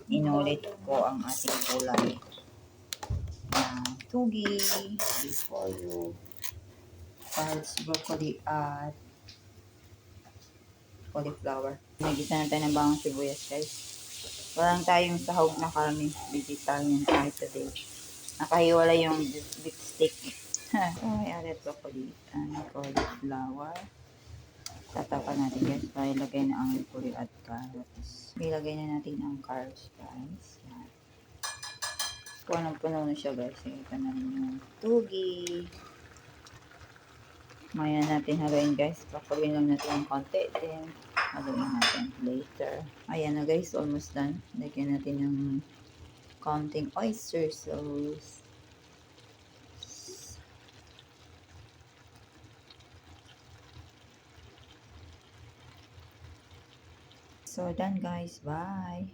inulit ko ang ating kulay na tugi, repolyo, carrots, broccoli, at cauliflower. Nagisa na tayo ng bawang sibuyas, guys. Walang tayong sahog na karne. Vegetarian tayo today. Nakahiwala yung beef stick. So, may added broccoli and cauliflower. Tatapan natin, guys, para ilagay na ang repolyo at carrots. Ilagay na natin ang carrots, guys. Yan. Punong-puno na siya, guys. Ito na rin yung tugi. Maya natin haluin, guys. Pakuloyin lang natin yung konti. Then, haluin natin later. Ayan na, guys. Almost done. Lagyan natin yung counting oyster sauce. So, done, guys. Bye!